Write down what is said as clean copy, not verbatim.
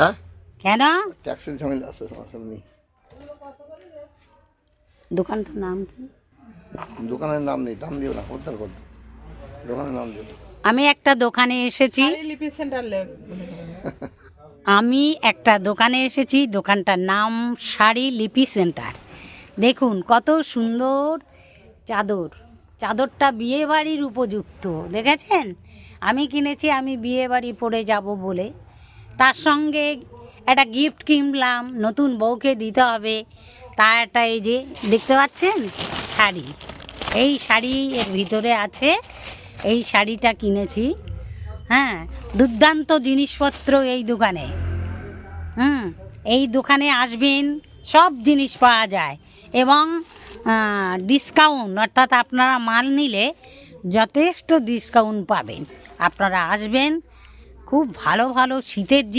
হ্যাঁ কেন? ট্যাক্সের ঝামেলা আছে সামনে। দোকানটার নাম কি? দোকানের নাম নেই, দাম দিও না, উদ্ধার করো, দোকানের নাম দিও। আমি একটা দোকানে এসেছি, লিপি সেন্টার আমি একটা দোকানে এসেছি, দোকানটার নাম শাড়ি লিপি সেন্টার। দেখুন কত সুন্দর চাদর, চাদরটা বিয়ে বাড়ির উপযুক্ত, দেখেছেন? আমি কিনেছি, আমি বিয়ে বাড়ি পরে যাব বলে। তার সঙ্গে একটা গিফট কিনলাম, নতুন বউকে দিতে হবে, তা একটা এই যে দেখতে পাচ্ছেন শাড়ি, এই শাড়ি এর ভিতরে আছে, এই শাড়িটা কিনেছি। হ্যাঁ, দুর্দান্ত জিনিসপত্র এই দোকানে। এই দোকানে আসবেন, সব জিনিস পাওয়া যায় এবং ডিসকাউন্ট, অর্থাৎ আপনারা মাল নিলে যথেষ্ট ডিসকাউন্ট পাবেন। আপনারা আসবেন, খুব ভালো ভালো শীতের